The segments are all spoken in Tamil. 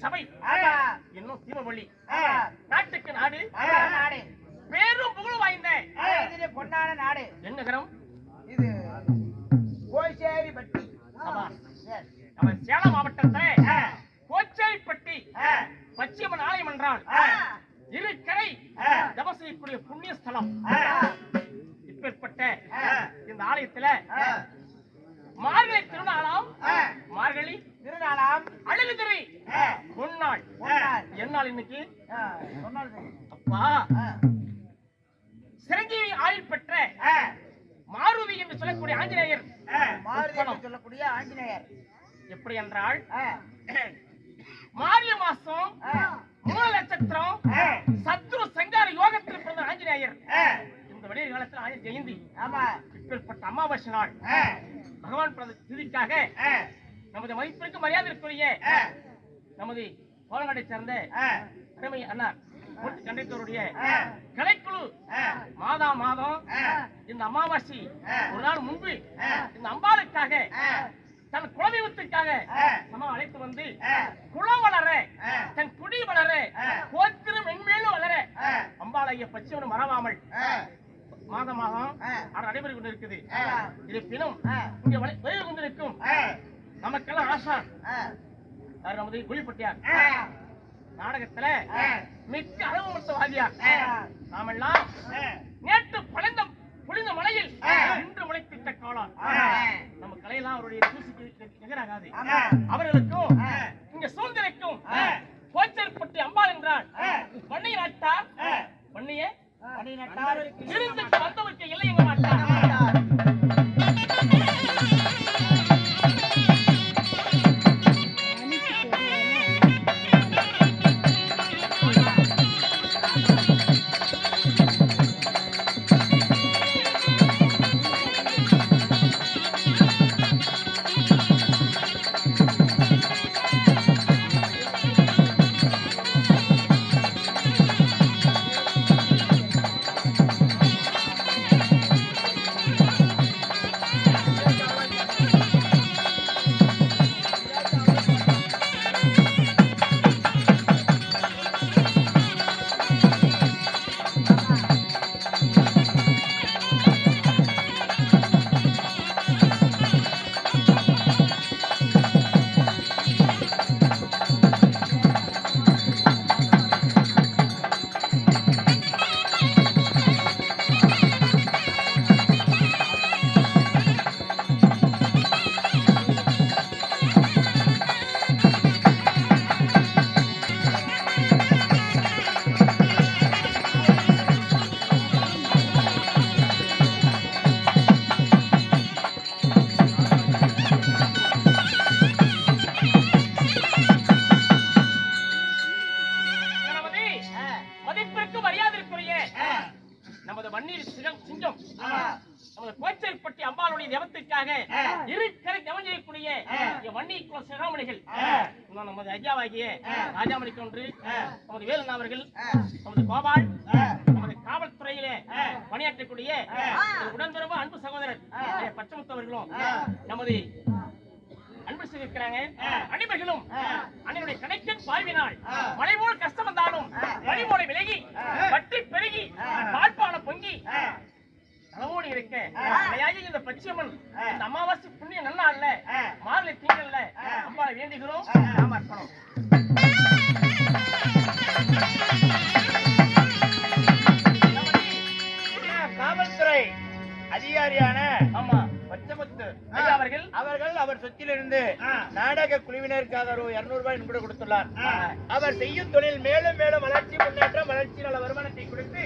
சபை இன்னும் தீபவள்ளி நாட்டுக்கு நாடு பேரும் புகழ் வாய்ந்த பொன்னான நாடு என்ன நகரம் இது? கோச்சேரிப்பட்டி. நம்ம சேலம் மாவட்டத்திலே கோச்சேரிப்பட்டி பச்சையம்மன் ஆலயம் என்றால் இரு கரை தபம் செய்யக்கூடிய புண்ணிய ஸ்தலம். இப்பேற்பட்ட இந்த ஆலயத்துல மார்கழி திருநாளாம் அழுகுதிரை பொன்னாள். என்னாள் இன்னைக்கு அப்பா சிரஞ்சீவி ஆயுள் பெற்ற மாருதி என்று சொல்லக்கூடிய ஆஞ்சநேயர். எப்படி என்றால் மார்கழி மாசம் மூல நட்சத்திரம் சத்ரு சங்கார யோகத்தில் பிறந்த ஆஞ்சநேயர். இந்த விடிய காலத்தில் ஆயுள் ஜெயந்தி. இப்பேற்பட்ட அமாவாசை நாள் பகவான் பிறந்த திதிக்காக நமது மதிப்பிற்கு மரியாதைக்குரிய நமது கோலநாட்டை சேர்ந்த அருமை அண்ணா கண்டக்டருடைய கலைக்குழு மாதம் இந்த அமாவாசை ஒரு நாள் முன்பு இந்த அம்பாளுக்காக தன் குலதெய்வத்திற்காக அழைத்து வந்து குளம் வளர தன் குடி வளர கோத்திரம் மென்மேலும் வளர அம்பாளைய பச்சைவனும் மறவாமல் மாதம் நடைபெற்றுக் கொண்டிருக்குது. இருப்பினும் இங்க வருகை கொண்டிருக்கும் நமக்கெல்லாம் ஆசான் நமது குழிப்பட்டியார் நாடகத்துல மிக்க அனுபவத்த வாதியார். நாமெல்லாம் நேற்று புளிந்த மலையில் இன்று முளைத்திட்ட காலம். நம்ம கலையெல்லாம் அவருடைய தூசிக்கு நிகராகாது. அவர்களுக்கும் இங்க சூழ்நிலைக்கும் கோச்சேரிப்பட்டி அம்பாள் என்றால் பண்ணை நாட்டார் பண்ணிய இருந்துக்கு வந்தவருக்கு இல்லை எங்க மாட்டார். நமது வன்னீர் சிங்கம் நமது கோச்சேரிப்பட்டி அம்பாளுடைய தெய்வத்திற்காக இரு கரை தவம் செய்யக்கூடிய வன்னீர் குல சிகாமணிகள் நமது ஐயாவாகிய ராஜாமணிக்கு ஒன்று நமது வேலன் அவர்கள் நமது கோபால் நமது காவல்துறையிலே பணியாற்றக்கூடிய உடன்பிறப்பு அன்பு சகோதரர் பச்சமுத்தவர்களும் நமது அன்பு செய்திருக்கிறாங்க. அடிமைகளும் அன்னையுடைய கணக்கின் பார்வினால் மழை போல் கஷ்டம் வந்தாலும் வழிமோலை விலகி பட்டி பெருகி பால்பான பொங்கி அளவோடு இருக்க இந்த பச்சையம்மன் இந்த அமாவாசை புண்ணிய நல்லா அல்ல மார்கழி திங்கள்ல அம்பாவை வேண்டுகிறோம். நாம அர்ப்பணம். காவல்துறை அதிகாரியான ஆமா பச்சமுத்து அவர்கள் அவர் சொத்திலிருந்து நாடக குழுவினருக்காக ரூபாய் 200 நன்கொடை கொடுத்துள்ளார். அவர் செய்யும் தொழில் மேலும் மேலும் வளர்ச்சி முன்னேற்றம் வளர்ச்சி நல்ல வருமானத்தை கொடுத்து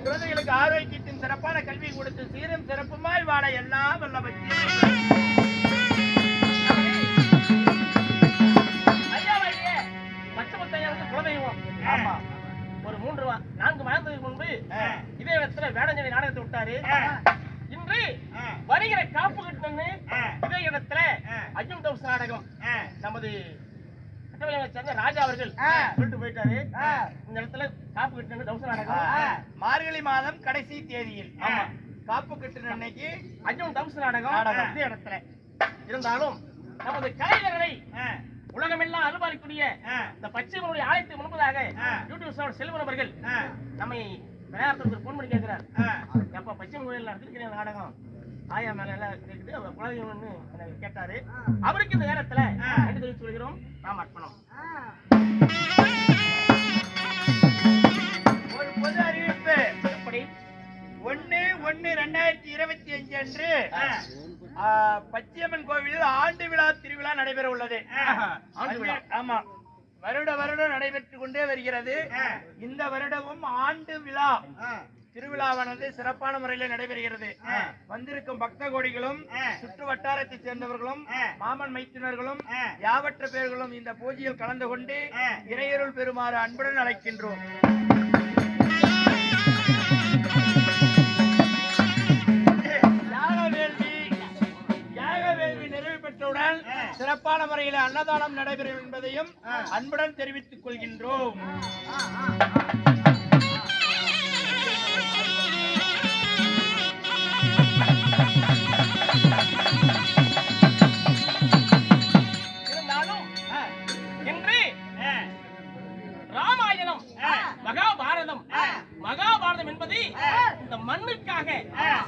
குழந்தைகளுக்கு ஆரோக்கியத்தின் சிறப்பான கல்வி கொடுத்து சீரும் சிறப்புமாய் வாழ எல்லாம் வல்ல குலதெய்வம். ஆமா ஒரு 4 மாதத்துக்கு முன்பு இதே இடத்துல வேடஞ்சலி நாடகத்தை விட்டாரு. இன்று வருகிற காப்பு கட்டணு இதே இடத்துல அஜும் டவுஸ் நாடகம் நமது சேர்ந்த ராஜா அவர்கள் சொல்லிட்டு போயிட்டாரு. இந்த இடத்துல காப்பு கட்டணு டவுஸ் நாடகம் மார்கழி மாதம் கடைசி தேதியில் காப்பு கட்டண அன்னைக்கு அஜும் டவுஸ் நாடகம் இதே இடத்துல இருந்தாலும் நமது கலைஞர்களை உலகமெல்லாம் அனுபவிக்கூடிய இந்த பச்சைமனுடைய ஆலயத்துக்கு முன்பதாக யூடியூப் சேனல் செல்வன் அவர்கள் நம்மை விளையாட்டுக்கு போன் பண்ணி கேட்கிறார். எப்ப பச்சைமன் கோயில் நடத்திருக்கிற நாடகம் ஆயா மேல எல்லாம் கேக்குது, அவர் குலதெய்வம்னு கேட்டாரு. அவருக்கு இந்த நேரத்துல நன்றி தெரிவித்து கொள்கிறோம். நாம் அர்ப்பணம். ஒரு பொது அறிவிப்பு. எப்படி 1/1/2025 அன்று பச்சையம்மன் கோவிலில் ஆண்டு விழா திருவிழா நடைபெற உள்ளது. ஆமா, வருடம் நடைபெற்றுக் கொண்டே வருகிறது. இந்த வருடமும் ஆண்டு விழா திருவிழாவானது சிறப்பான முறையில் நடைபெறுகிறது. வந்திருக்கும் பக்த கோடிகளும் சுற்று வட்டாரத்தை சேர்ந்தவர்களும் மாமன் மைத்தினர்களும் யாவற்ற பேர்களும் இந்த பூஜையில் கலந்து கொண்டு இறையருள் பெறுமாறு அன்புடன் அழைக்கின்றோம். சிறப்பான முறையில் அன்னதானம் நடைபெறும் என்பதையும் அன்புடன் தெரிவித்துக் கொள்கின்றோம். இருந்தாலும் இன்று ராமாயணம் மகாபாரதம் என்பது இந்த மண்ணுக்காக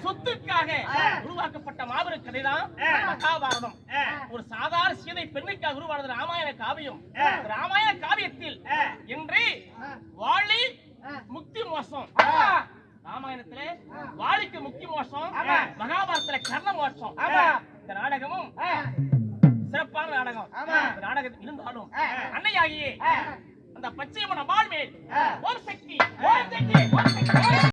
சொத்துக்காக உருவாக்கப்பட்ட மாபெரும் கதைதான் மகாபாரதம். ஒரு சாதாரண சீதை பெண்ணுக்காக உருவானது ராமாயண காவியம். ராமாயண காவியத்தில் இன்று வாலி முக்தி மோசம், ராமாயணத்திலே வாலிக்கு முக்தி மோசம், மகாபாரதத்துல கர்ண மோசம். இந்த நாடகமும் சிறப்பான நாடகம். நாடகத்தில் இருந்தாலும் அன்னையாகியே அந்த பச்சையம்மன் அம்பாள் மேல் ஓம் சக்தி